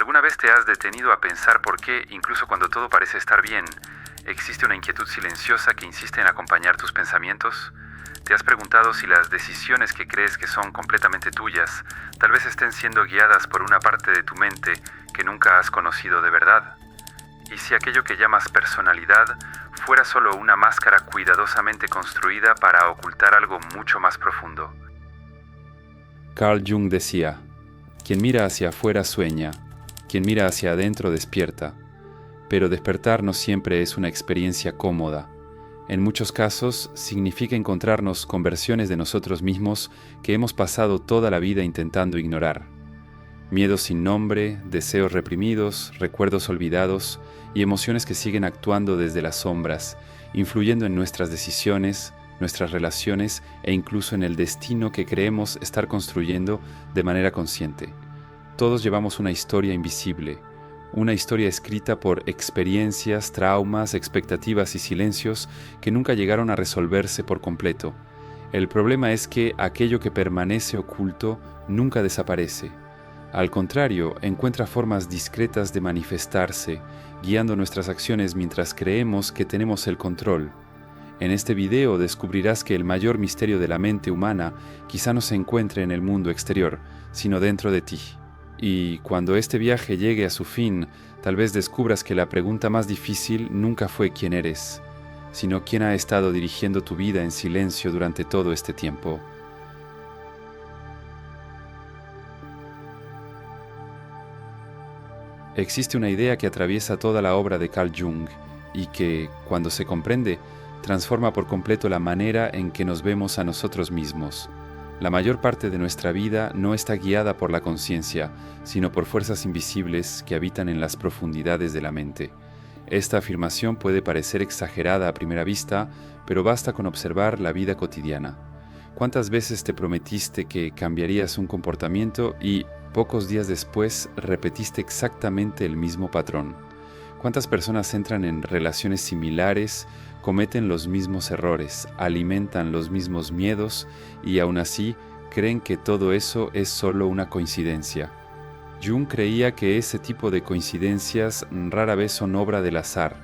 ¿Alguna vez te has detenido a pensar por qué, incluso cuando todo parece estar bien, existe una inquietud silenciosa que insiste en acompañar tus pensamientos? ¿Te has preguntado si las decisiones que crees que son completamente tuyas tal vez estén siendo guiadas por una parte de tu mente que nunca has conocido de verdad? ¿Y si aquello que llamas personalidad fuera solo una máscara cuidadosamente construida para ocultar algo mucho más profundo? Carl Jung decía: quien mira hacia afuera sueña, quien mira hacia adentro despierta, pero despertar no siempre es una experiencia cómoda. En muchos casos significa encontrarnos con versiones de nosotros mismos que hemos pasado toda la vida intentando ignorar. Miedos sin nombre, deseos reprimidos, recuerdos olvidados y emociones que siguen actuando desde las sombras, influyendo en nuestras decisiones, nuestras relaciones e incluso en el destino que creemos estar construyendo de manera consciente. Todos llevamos una historia invisible, una historia escrita por experiencias, traumas, expectativas y silencios que nunca llegaron a resolverse por completo. El problema es que aquello que permanece oculto nunca desaparece. Al contrario, encuentra formas discretas de manifestarse, guiando nuestras acciones mientras creemos que tenemos el control. En este video descubrirás que el mayor misterio de la mente humana quizá no se encuentre en el mundo exterior, sino dentro de ti. Y cuando este viaje llegue a su fin, tal vez descubras que la pregunta más difícil nunca fue quién eres, sino quién ha estado dirigiendo tu vida en silencio durante todo este tiempo. Existe una idea que atraviesa toda la obra de Carl Jung y que, cuando se comprende, transforma por completo la manera en que nos vemos a nosotros mismos. La mayor parte de nuestra vida no está guiada por la conciencia, sino por fuerzas invisibles que habitan en las profundidades de la mente. Esta afirmación puede parecer exagerada a primera vista, pero basta con observar la vida cotidiana. ¿Cuántas veces te prometiste que cambiarías un comportamiento y, pocos días después, repetiste exactamente el mismo patrón? ¿Cuántas personas entran en relaciones similares, cometen los mismos errores, alimentan los mismos miedos y aún así creen que todo eso es solo una coincidencia? Jung creía que ese tipo de coincidencias rara vez son obra del azar.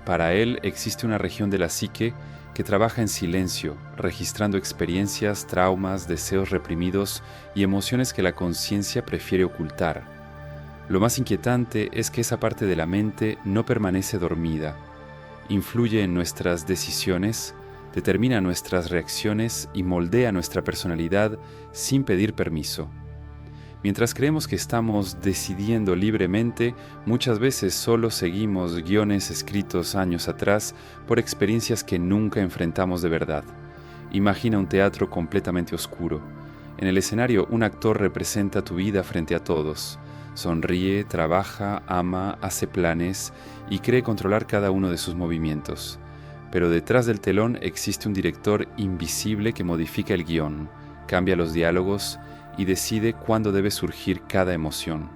Para él existe una región de la psique que trabaja en silencio, registrando experiencias, traumas, deseos reprimidos y emociones que la conciencia prefiere ocultar. Lo más inquietante es que esa parte de la mente no permanece dormida. Influye en nuestras decisiones, determina nuestras reacciones y moldea nuestra personalidad sin pedir permiso. Mientras creemos que estamos decidiendo libremente, muchas veces solo seguimos guiones escritos años atrás por experiencias que nunca enfrentamos de verdad. Imagina un teatro completamente oscuro. En el escenario, un actor representa tu vida frente a todos. Sonríe, trabaja, ama, hace planes y cree controlar cada uno de sus movimientos. Pero detrás del telón existe un director invisible que modifica el guión, cambia los diálogos y decide cuándo debe surgir cada emoción.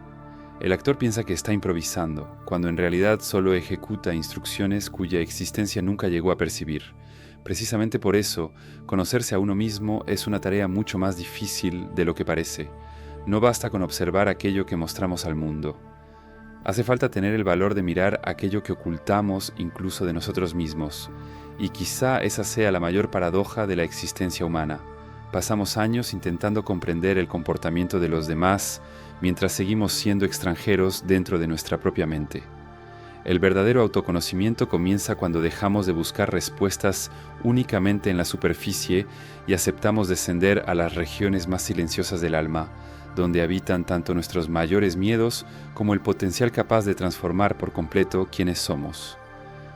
El actor piensa que está improvisando, cuando en realidad solo ejecuta instrucciones cuya existencia nunca llegó a percibir. Precisamente por eso, conocerse a uno mismo es una tarea mucho más difícil de lo que parece. No basta con observar aquello que mostramos al mundo. Hace falta tener el valor de mirar aquello que ocultamos incluso de nosotros mismos. Y quizá esa sea la mayor paradoja de la existencia humana. Pasamos años intentando comprender el comportamiento de los demás mientras seguimos siendo extranjeros dentro de nuestra propia mente. El verdadero autoconocimiento comienza cuando dejamos de buscar respuestas únicamente en la superficie y aceptamos descender a las regiones más silenciosas del alma, donde habitan tanto nuestros mayores miedos como el potencial capaz de transformar por completo quienes somos.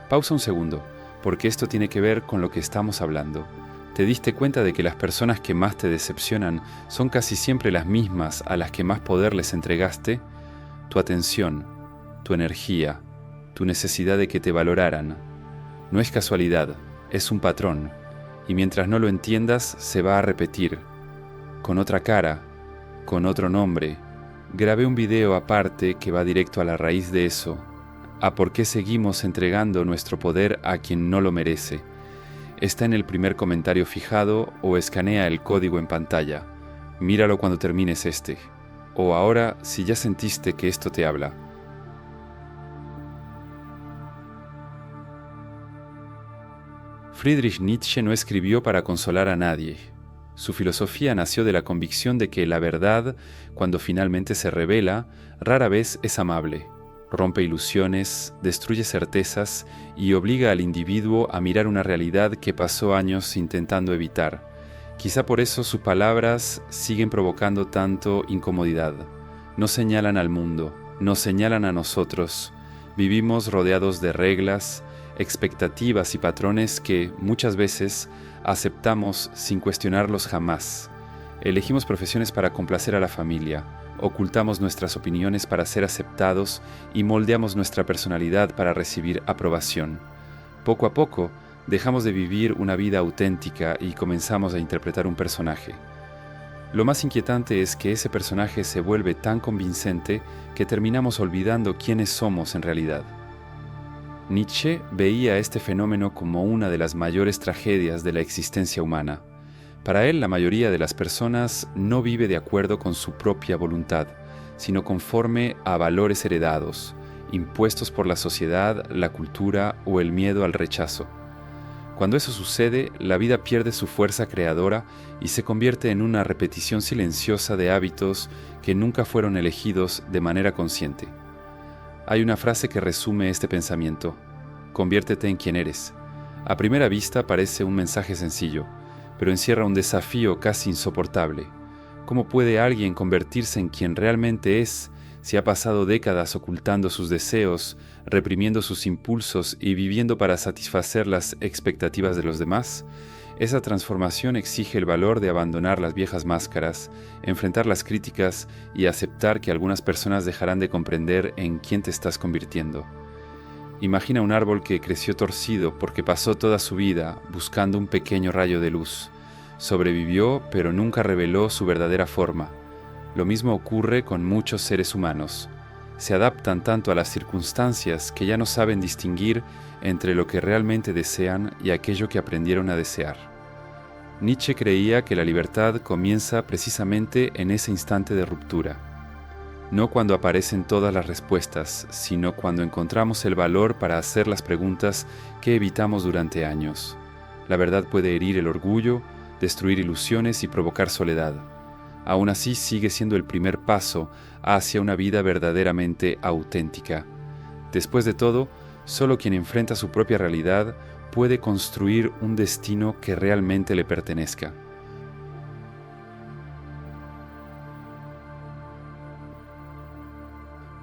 Pausa un segundo, porque esto tiene que ver con lo que estamos hablando. ¿Te diste cuenta de que las personas que más te decepcionan son casi siempre las mismas a las que más poder les entregaste? Tu atención, tu energía, tu necesidad de que te valoraran. No es casualidad, es un patrón, y mientras no lo entiendas, se va a repetir. Con otra cara, con otro nombre, grabé un video aparte que va directo a la raíz de eso, a por qué seguimos entregando nuestro poder a quien no lo merece. Está en el primer comentario fijado o escanea el código en pantalla. Míralo cuando termines este. o ahora si ya sentiste que esto te habla. Friedrich Nietzsche no escribió para consolar a nadie. Su filosofía nació de la convicción de que la verdad, cuando finalmente se revela, rara vez es amable. Rompe ilusiones, destruye certezas y obliga al individuo a mirar una realidad que pasó años intentando evitar. Quizá por eso sus palabras siguen provocando tanto incomodidad. No señalan al mundo, nos señalan a nosotros. Vivimos rodeados de reglas, expectativas y patrones que muchas veces aceptamos sin cuestionarlos jamás. Elegimos profesiones para complacer a la familia, ocultamos nuestras opiniones para ser aceptados y moldeamos nuestra personalidad para recibir aprobación. Poco a poco, dejamos de vivir una vida auténtica y comenzamos a interpretar un personaje. Lo más inquietante es que ese personaje se vuelve tan convincente que terminamos olvidando quiénes somos en realidad. Nietzsche veía este fenómeno como una de las mayores tragedias de la existencia humana. Para él, la mayoría de las personas no vive de acuerdo con su propia voluntad, sino conforme a valores heredados, impuestos por la sociedad, la cultura o el miedo al rechazo. Cuando eso sucede, la vida pierde su fuerza creadora y se convierte en una repetición silenciosa de hábitos que nunca fueron elegidos de manera consciente. Hay una frase que resume este pensamiento: conviértete en quien eres. A primera vista parece un mensaje sencillo, pero encierra un desafío casi insoportable. ¿Cómo puede alguien convertirse en quien realmente es si ha pasado décadas ocultando sus deseos, reprimiendo sus impulsos y viviendo para satisfacer las expectativas de los demás? Esa transformación exige el valor de abandonar las viejas máscaras, enfrentar las críticas y aceptar que algunas personas dejarán de comprender en quién te estás convirtiendo. Imagina un árbol que creció torcido porque pasó toda su vida buscando un pequeño rayo de luz. Sobrevivió, pero nunca reveló su verdadera forma. Lo mismo ocurre con muchos seres humanos. Se adaptan tanto a las circunstancias que ya no saben distinguir entre lo que realmente desean y aquello que aprendieron a desear. Nietzsche creía que la libertad comienza precisamente en ese instante de ruptura. No cuando aparecen todas las respuestas, sino cuando encontramos el valor para hacer las preguntas que evitamos durante años. La verdad puede herir el orgullo, destruir ilusiones y provocar soledad. Aún así sigue siendo el primer paso hacia una vida verdaderamente auténtica. Después de todo, solo quien enfrenta su propia realidad puede construir un destino que realmente le pertenezca.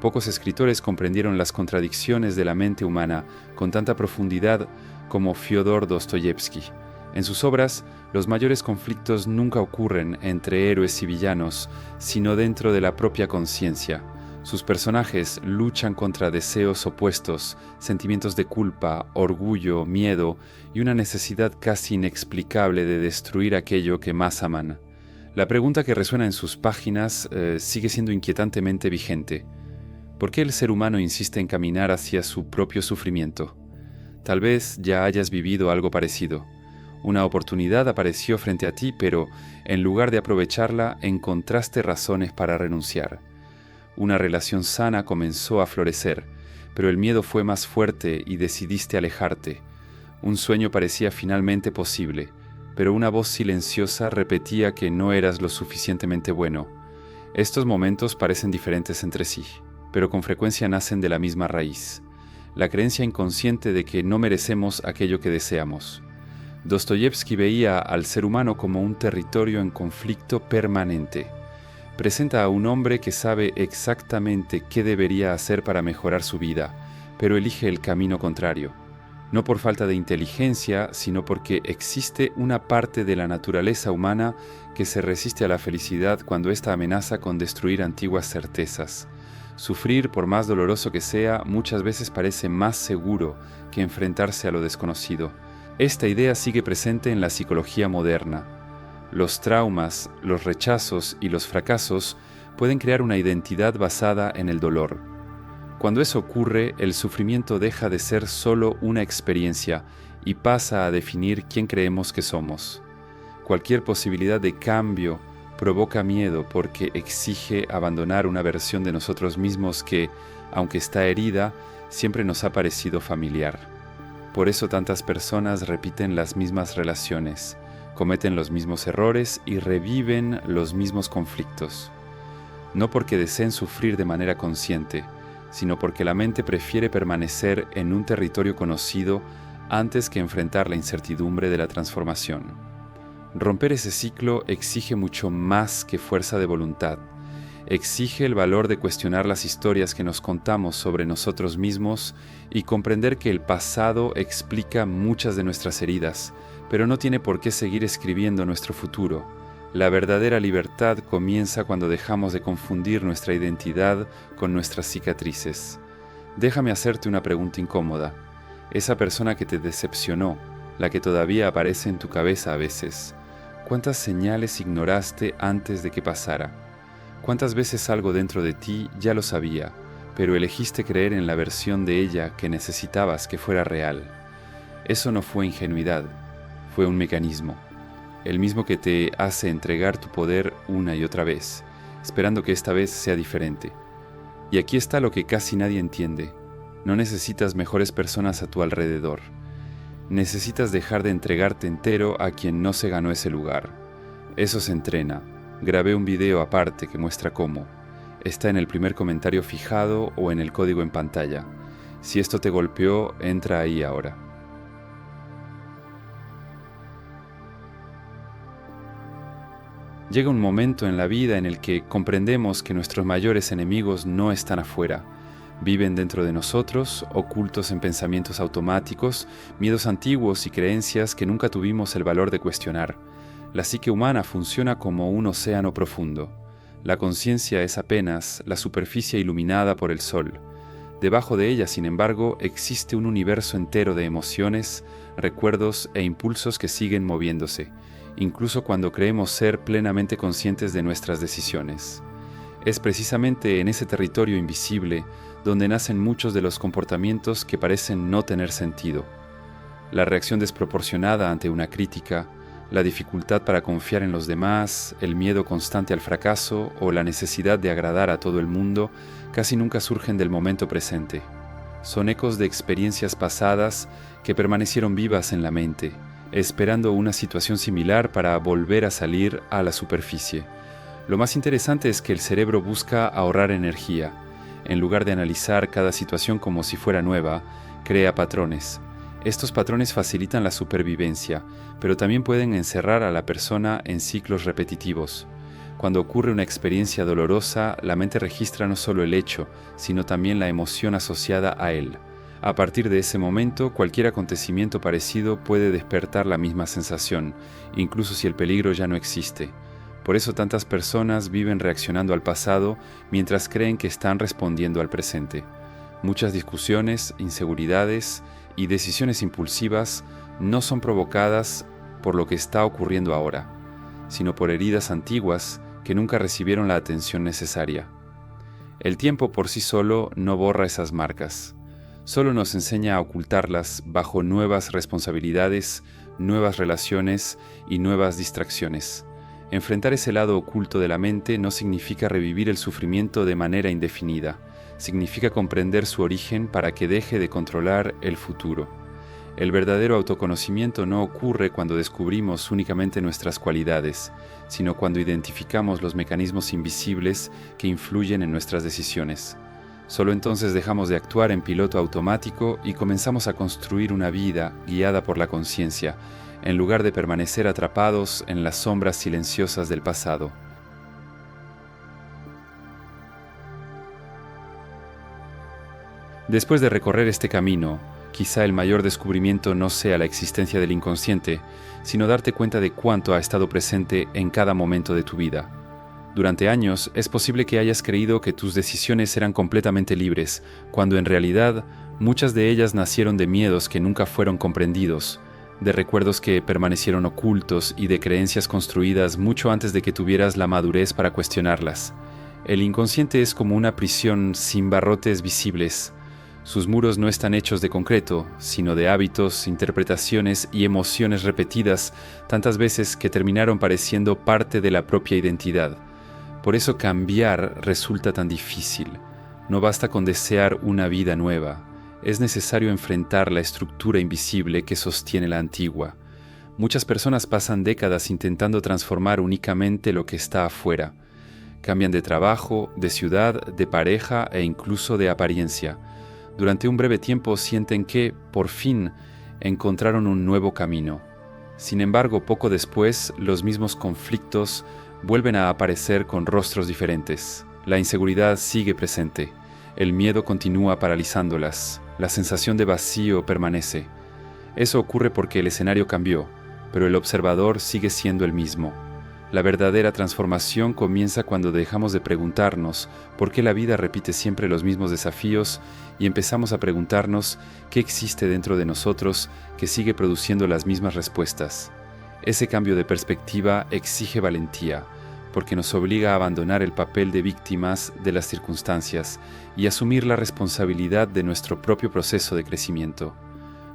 Pocos escritores comprendieron las contradicciones de la mente humana con tanta profundidad como Fyodor Dostoyevsky. En sus obras, los mayores conflictos nunca ocurren entre héroes y villanos, sino dentro de la propia conciencia. Sus personajes luchan contra deseos opuestos, sentimientos de culpa, orgullo, miedo y una necesidad casi inexplicable de destruir aquello que más aman. La pregunta que resuena en sus páginas sigue siendo inquietantemente vigente. ¿Por qué el ser humano insiste en caminar hacia su propio sufrimiento? Tal vez ya hayas vivido algo parecido. Una oportunidad apareció frente a ti, pero en lugar de aprovecharla, encontraste razones para renunciar. Una relación sana comenzó a florecer, pero el miedo fue más fuerte y decidiste alejarte. Un sueño parecía finalmente posible, pero una voz silenciosa repetía que no eras lo suficientemente bueno. Estos momentos parecen diferentes entre sí, pero con frecuencia nacen de la misma raíz: la creencia inconsciente de que no merecemos aquello que deseamos. Dostoyevsky veía al ser humano como un territorio en conflicto permanente. Presenta a un hombre que sabe exactamente qué debería hacer para mejorar su vida, pero elige el camino contrario. No por falta de inteligencia, sino porque existe una parte de la naturaleza humana que se resiste a la felicidad cuando ésta amenaza con destruir antiguas certezas. Sufrir, por más doloroso que sea, muchas veces parece más seguro que enfrentarse a lo desconocido. Esta idea sigue presente en la psicología moderna. Los traumas, los rechazos y los fracasos pueden crear una identidad basada en el dolor. Cuando eso ocurre, el sufrimiento deja de ser solo una experiencia y pasa a definir quién creemos que somos. Cualquier posibilidad de cambio provoca miedo porque exige abandonar una versión de nosotros mismos que, aunque está herida, siempre nos ha parecido familiar. Por eso tantas personas repiten las mismas relaciones, cometen los mismos errores y reviven los mismos conflictos. No porque deseen sufrir de manera consciente, sino porque la mente prefiere permanecer en un territorio conocido antes que enfrentar la incertidumbre de la transformación. Romper ese ciclo exige mucho más que fuerza de voluntad. Exige el valor de cuestionar las historias que nos contamos sobre nosotros mismos y comprender que el pasado explica muchas de nuestras heridas, pero no tiene por qué seguir escribiendo nuestro futuro. La verdadera libertad comienza cuando dejamos de confundir nuestra identidad con nuestras cicatrices. Déjame hacerte una pregunta incómoda. Esa persona que te decepcionó, la que todavía aparece en tu cabeza a veces, ¿cuántas señales ignoraste antes de que pasara? ¿Cuántas veces algo dentro de ti ya lo sabía, pero elegiste creer en la versión de ella que necesitabas que fuera real? Eso no fue ingenuidad, fue un mecanismo. El mismo que te hace entregar tu poder una y otra vez, esperando que esta vez sea diferente. Y aquí está lo que casi nadie entiende. No necesitas mejores personas a tu alrededor. Necesitas dejar de entregarte entero a quien no se ganó ese lugar. Eso se entrena. Grabé un video aparte que muestra cómo. Está en el primer comentario fijado o en el código en pantalla. Si esto te golpeó, entra ahí ahora. Llega un momento en la vida en el que comprendemos que nuestros mayores enemigos no están afuera. Viven dentro de nosotros, ocultos en pensamientos automáticos, miedos antiguos y creencias que nunca tuvimos el valor de cuestionar. La psique humana funciona como un océano profundo. La conciencia es apenas la superficie iluminada por el sol. Debajo de ella, sin embargo, existe un universo entero de emociones, recuerdos e impulsos que siguen moviéndose, incluso cuando creemos ser plenamente conscientes de nuestras decisiones. Es precisamente en ese territorio invisible donde nacen muchos de los comportamientos que parecen no tener sentido. La reacción desproporcionada ante una crítica, la dificultad para confiar en los demás, el miedo constante al fracaso o la necesidad de agradar a todo el mundo casi nunca surgen del momento presente. Son ecos de experiencias pasadas que permanecieron vivas en la mente, esperando una situación similar para volver a salir a la superficie. Lo más interesante es que el cerebro busca ahorrar energía. En lugar de analizar cada situación como si fuera nueva, crea patrones. Estos patrones facilitan la supervivencia, pero también pueden encerrar a la persona en ciclos repetitivos. Cuando ocurre una experiencia dolorosa, la mente registra no solo el hecho, sino también la emoción asociada a él. A partir de ese momento, cualquier acontecimiento parecido puede despertar la misma sensación, incluso si el peligro ya no existe. Por eso tantas personas viven reaccionando al pasado mientras creen que están respondiendo al presente. Muchas discusiones, inseguridades y decisiones impulsivas no son provocadas por lo que está ocurriendo ahora, sino por heridas antiguas que nunca recibieron la atención necesaria. El tiempo por sí solo no borra esas marcas, solo nos enseña a ocultarlas bajo nuevas responsabilidades, nuevas relaciones y nuevas distracciones. Enfrentar ese lado oculto de la mente no significa revivir el sufrimiento de manera indefinida, significa comprender su origen para que deje de controlar el futuro. El verdadero autoconocimiento no ocurre cuando descubrimos únicamente nuestras cualidades, sino cuando identificamos los mecanismos invisibles que influyen en nuestras decisiones. Solo entonces dejamos de actuar en piloto automático y comenzamos a construir una vida guiada por la conciencia, en lugar de permanecer atrapados en las sombras silenciosas del pasado. Después de recorrer este camino, quizá el mayor descubrimiento no sea la existencia del inconsciente, sino darte cuenta de cuánto ha estado presente en cada momento de tu vida. Durante años, es posible que hayas creído que tus decisiones eran completamente libres, cuando en realidad muchas de ellas nacieron de miedos que nunca fueron comprendidos, de recuerdos que permanecieron ocultos y de creencias construidas mucho antes de que tuvieras la madurez para cuestionarlas. El inconsciente es como una prisión sin barrotes visibles. Sus muros no están hechos de concreto, sino de hábitos, interpretaciones y emociones repetidas tantas veces que terminaron pareciendo parte de la propia identidad. Por eso cambiar resulta tan difícil. No basta con desear una vida nueva. Es necesario enfrentar la estructura invisible que sostiene la antigua. Muchas personas pasan décadas intentando transformar únicamente lo que está afuera. Cambian de trabajo, de ciudad, de pareja e incluso de apariencia. Durante un breve tiempo sienten que, por fin, encontraron un nuevo camino. Sin embargo, poco después, los mismos conflictos vuelven a aparecer con rostros diferentes. La inseguridad sigue presente. El miedo continúa paralizándolas. La sensación de vacío permanece. Eso ocurre porque el escenario cambió, pero el observador sigue siendo el mismo. La verdadera transformación comienza cuando dejamos de preguntarnos por qué la vida repite siempre los mismos desafíos y empezamos a preguntarnos qué existe dentro de nosotros que sigue produciendo las mismas respuestas. Ese cambio de perspectiva exige valentía, porque nos obliga a abandonar el papel de víctimas de las circunstancias y asumir la responsabilidad de nuestro propio proceso de crecimiento.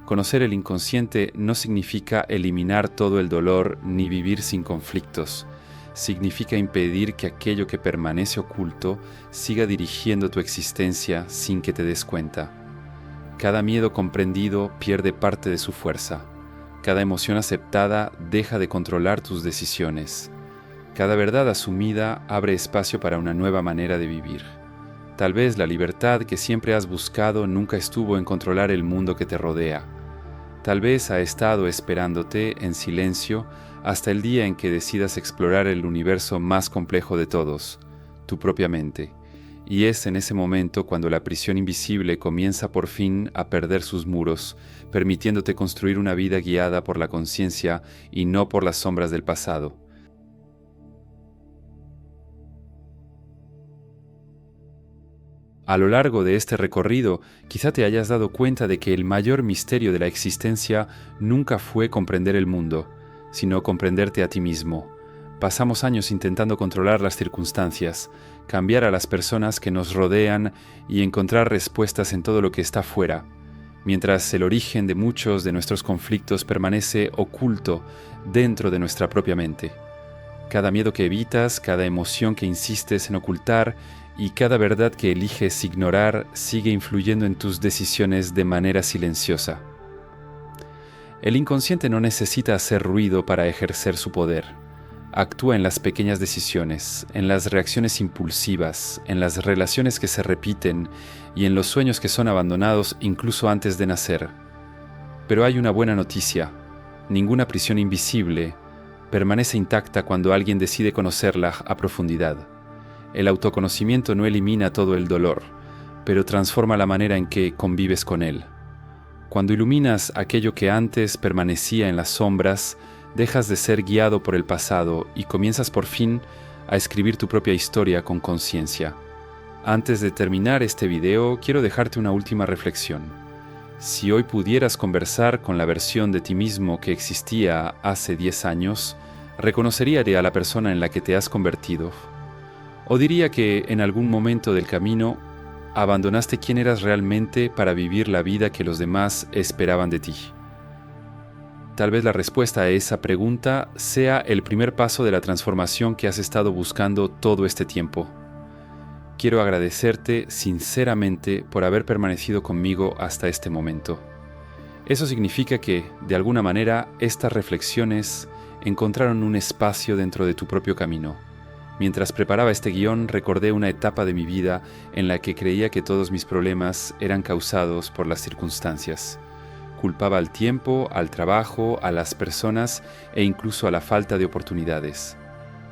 Conocer el inconsciente no significa eliminar todo el dolor ni vivir sin conflictos. Significa impedir que aquello que permanece oculto siga dirigiendo tu existencia sin que te des cuenta. Cada miedo comprendido pierde parte de su fuerza. Cada emoción aceptada deja de controlar tus decisiones. Cada verdad asumida abre espacio para una nueva manera de vivir. Tal vez la libertad que siempre has buscado nunca estuvo en controlar el mundo que te rodea. Tal vez ha estado esperándote en silencio hasta el día en que decidas explorar el universo más complejo de todos, tu propia mente. Y es en ese momento cuando la prisión invisible comienza por fin a perder sus muros, permitiéndote construir una vida guiada por la conciencia y no por las sombras del pasado. A lo largo de este recorrido, quizá te hayas dado cuenta de que el mayor misterio de la existencia nunca fue comprender el mundo, sino comprenderte a ti mismo. Pasamos años intentando controlar las circunstancias, cambiar a las personas que nos rodean y encontrar respuestas en todo lo que está fuera, mientras el origen de muchos de nuestros conflictos permanece oculto dentro de nuestra propia mente. Cada miedo que evitas, cada emoción que insistes en ocultar y cada verdad que eliges ignorar sigue influyendo en tus decisiones de manera silenciosa. El inconsciente no necesita hacer ruido para ejercer su poder. Actúa en las pequeñas decisiones, en las reacciones impulsivas, en las relaciones que se repiten y en los sueños que son abandonados incluso antes de nacer. Pero hay una buena noticia: ninguna prisión invisible permanece intacta cuando alguien decide conocerla a profundidad. El autoconocimiento no elimina todo el dolor, pero transforma la manera en que convives con él. Cuando iluminas aquello que antes permanecía en las sombras, dejas de ser guiado por el pasado y comienzas por fin a escribir tu propia historia con conciencia. Antes de terminar este video, quiero dejarte una última reflexión. Si hoy pudieras conversar con la versión de ti mismo que existía hace 10 años, reconocería a la persona en la que te has convertido. O diría que en algún momento del camino abandonaste quién eras realmente para vivir la vida que los demás esperaban de ti. Tal vez la respuesta a esa pregunta sea el primer paso de la transformación que has estado buscando todo este tiempo. Quiero agradecerte sinceramente por haber permanecido conmigo hasta este momento. Eso significa que, de alguna manera, estas reflexiones encontraron un espacio dentro de tu propio camino. Mientras preparaba este guión, recordé una etapa de mi vida en la que creía que todos mis problemas eran causados por las circunstancias. Culpaba al tiempo, al trabajo, a las personas e incluso a la falta de oportunidades.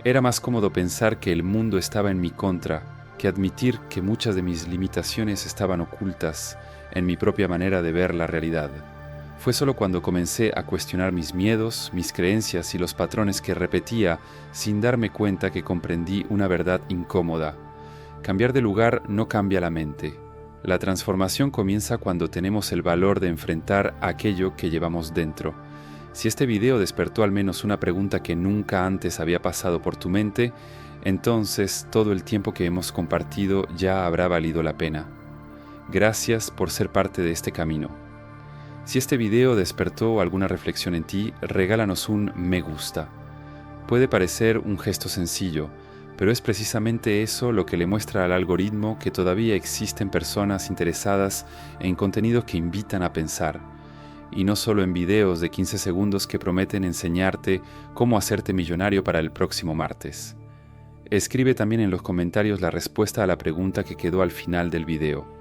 Era más cómodo pensar que el mundo estaba en mi contra que admitir que muchas de mis limitaciones estaban ocultas en mi propia manera de ver la realidad. Fue solo cuando comencé a cuestionar mis miedos, mis creencias y los patrones que repetía sin darme cuenta que comprendí una verdad incómoda. Cambiar de lugar no cambia la mente. La transformación comienza cuando tenemos el valor de enfrentar aquello que llevamos dentro. Si este video despertó al menos una pregunta que nunca antes había pasado por tu mente, entonces todo el tiempo que hemos compartido ya habrá valido la pena. Gracias por ser parte de este camino. Si este video despertó alguna reflexión en ti, regálanos un me gusta. Puede parecer un gesto sencillo, pero es precisamente eso lo que le muestra al algoritmo que todavía existen personas interesadas en contenidos que invitan a pensar, y no solo en videos de 15 segundos que prometen enseñarte cómo hacerte millonario para el próximo martes. Escribe también en los comentarios la respuesta a la pregunta que quedó al final del video.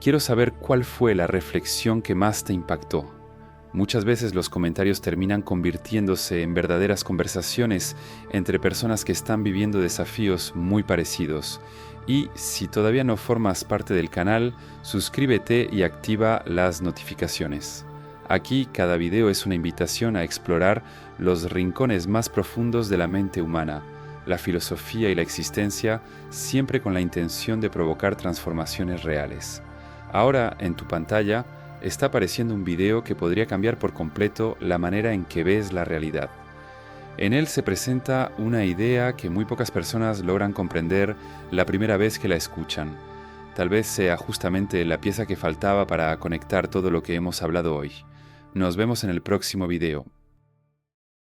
Quiero saber cuál fue la reflexión que más te impactó. Muchas veces los comentarios terminan convirtiéndose en verdaderas conversaciones entre personas que están viviendo desafíos muy parecidos. Y si todavía no formas parte del canal, suscríbete y activa las notificaciones. Aquí cada video es una invitación a explorar los rincones más profundos de la mente humana, la filosofía y la existencia, siempre con la intención de provocar transformaciones reales. Ahora, en tu pantalla, está apareciendo un video que podría cambiar por completo la manera en que ves la realidad. En él se presenta una idea que muy pocas personas logran comprender la primera vez que la escuchan. Tal vez sea justamente la pieza que faltaba para conectar todo lo que hemos hablado hoy. Nos vemos en el próximo video.